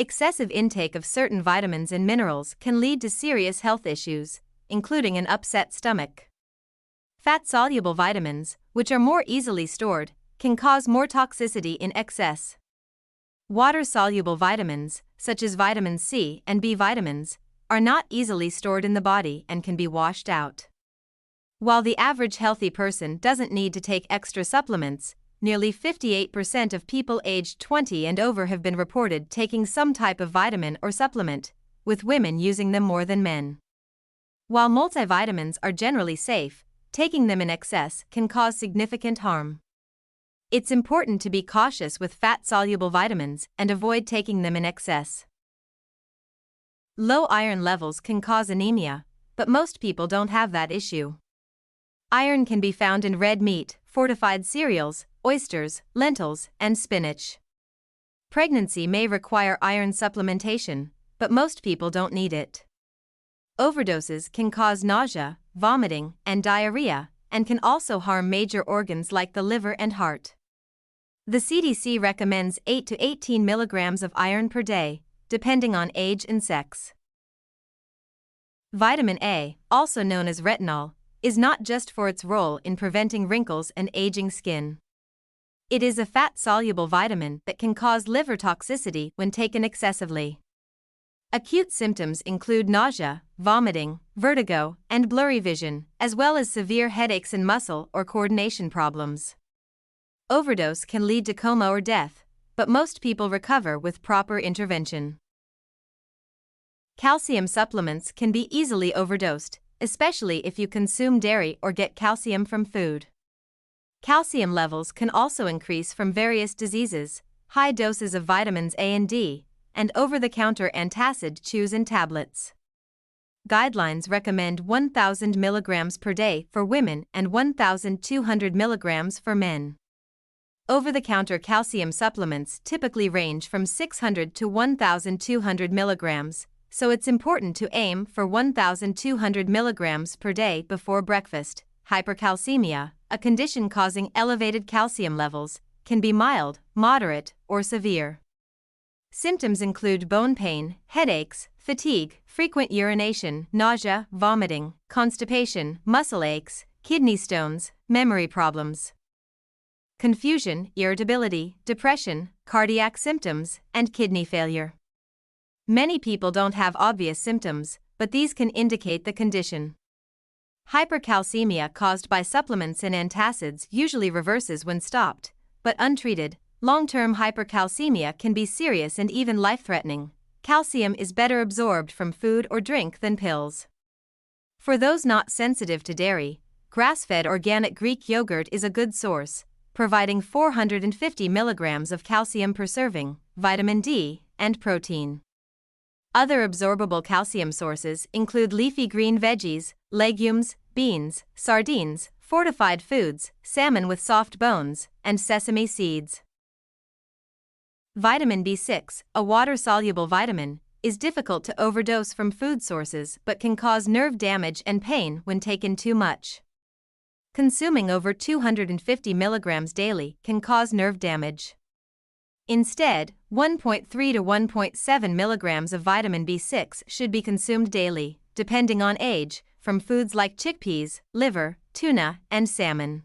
Excessive intake of certain vitamins and minerals can lead to serious health issues, including an upset stomach. Fat-soluble vitamins, which are more easily stored, can cause more toxicity in excess. Water-soluble vitamins, such as vitamin C and B vitamins, are not easily stored in the body and can be washed out. While the average healthy person doesn't need to take extra supplements, nearly 58% of people aged 20 and over have been reported taking some type of vitamin or supplement, with women using them more than men. While multivitamins are generally safe, taking them in excess can cause significant harm. It's important to be cautious with fat-soluble vitamins and avoid taking them in excess. Low iron levels can cause anemia, but most people don't have that issue. Iron can be found in red meat, fortified cereals, oysters, lentils, and spinach. Pregnancy may require iron supplementation, but most people don't need it. Overdoses can cause nausea, vomiting, and diarrhea, and can also harm major organs like the liver and heart. The CDC recommends 8 to 18 milligrams of iron per day, depending on age and sex. Vitamin A, also known as retinol, is not just for its role in preventing wrinkles and aging skin. It is a fat-soluble vitamin that can cause liver toxicity when taken excessively. Acute symptoms include nausea, vomiting, vertigo, and blurry vision, as well as severe headaches and muscle or coordination problems. Overdose can lead to coma or death, but most people recover with proper intervention. Calcium supplements can be easily overdosed, especially if you consume dairy or get calcium from food. Calcium levels can also increase from various diseases, high doses of vitamins A and D, and over-the-counter antacid chews in tablets. Guidelines recommend 1,000 milligrams per day for women and 1,200 milligrams for men. Over-the-counter calcium supplements typically range from 600 to 1,200 milligrams, so it's important to aim for 1,200 milligrams per day before breakfast. Hypercalcemia, a condition causing elevated calcium levels, can be mild, moderate, or severe. Symptoms include bone pain, headaches, fatigue, frequent urination, nausea, vomiting, constipation, muscle aches, kidney stones, memory problems, confusion, irritability, depression, cardiac symptoms, and kidney failure. Many people don't have obvious symptoms, but these can indicate the condition. Hypercalcemia caused by supplements and antacids usually reverses when stopped, but untreated, long-term hypercalcemia can be serious and even life-threatening. Calcium is better absorbed from food or drink than pills. For those not sensitive to dairy, grass-fed organic Greek yogurt is a good source, providing 450 milligrams of calcium per serving, vitamin D, and protein. Other absorbable calcium sources include leafy green veggies, legumes, beans, sardines, fortified foods, salmon with soft bones, and sesame seeds. Vitamin B6, a water-soluble vitamin, is difficult to overdose from food sources but can cause nerve damage and pain when taken too much. Consuming over 250 milligrams daily can cause nerve damage. Instead, 1.3 to 1.7 milligrams of vitamin B6 should be consumed daily, depending on age, from foods like chickpeas, liver, tuna, and salmon.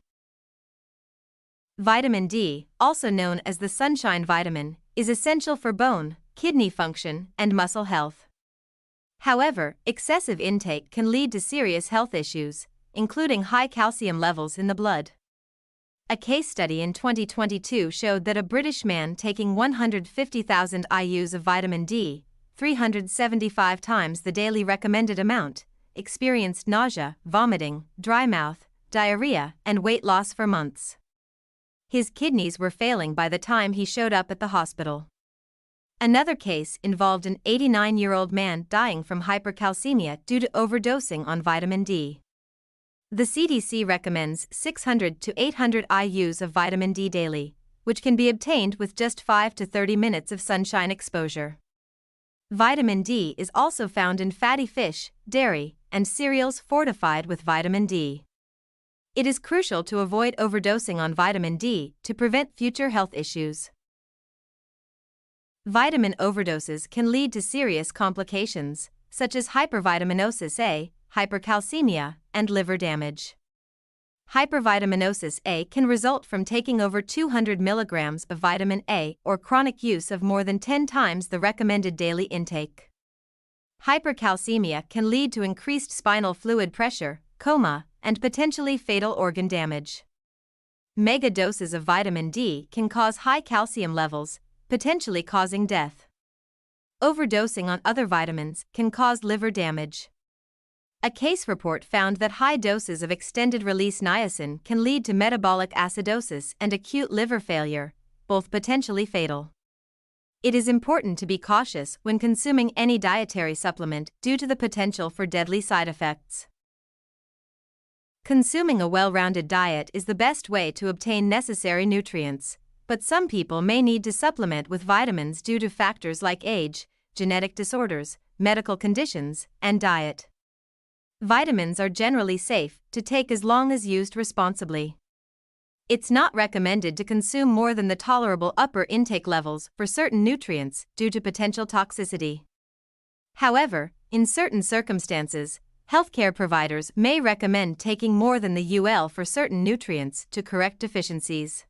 Vitamin D, also known as the sunshine vitamin, is essential for bone, kidney function, and muscle health. However, excessive intake can lead to serious health issues, including high calcium levels in the blood. A case study in 2022 showed that a British man taking 150,000 IUs of vitamin D, 375 times the daily recommended amount, experienced nausea, vomiting, dry mouth, diarrhea, and weight loss for months. His kidneys were failing by the time he showed up at the hospital. Another case involved an 89-year-old man dying from hypercalcemia due to overdosing on vitamin D. The CDC recommends 600 to 800 IUs of vitamin D daily, which can be obtained with just 5 to 30 minutes of sunshine exposure. Vitamin D is also found in fatty fish, dairy, and cereals fortified with vitamin D. It is crucial to avoid overdosing on vitamin D to prevent future health issues. Vitamin overdoses can lead to serious complications, such as hypervitaminosis A, hypercalcemia, and liver damage. Hypervitaminosis A can result from taking over 200 milligrams of vitamin A or chronic use of more than 10 times the recommended daily intake. Hypercalcemia can lead to increased spinal fluid pressure, coma, and potentially fatal organ damage. Mega doses of vitamin D can cause high calcium levels, potentially causing death. Overdosing on other vitamins can cause liver damage. A case report found that high doses of extended-release niacin can lead to metabolic acidosis and acute liver failure, both potentially fatal. It is important to be cautious when consuming any dietary supplement due to the potential for deadly side effects. Consuming a well-rounded diet is the best way to obtain necessary nutrients, but some people may need to supplement with vitamins due to factors like age, genetic disorders, medical conditions, and diet. Vitamins are generally safe to take as long as used responsibly. It's not recommended to consume more than the tolerable upper intake levels for certain nutrients due to potential toxicity. However, in certain circumstances, healthcare providers may recommend taking more than the UL for certain nutrients to correct deficiencies.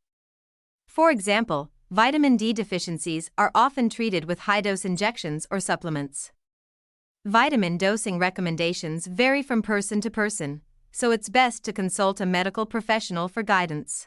For example, vitamin D deficiencies are often treated with high-dose injections or supplements. Vitamin dosing recommendations vary from person to person, so it's best to consult a medical professional for guidance.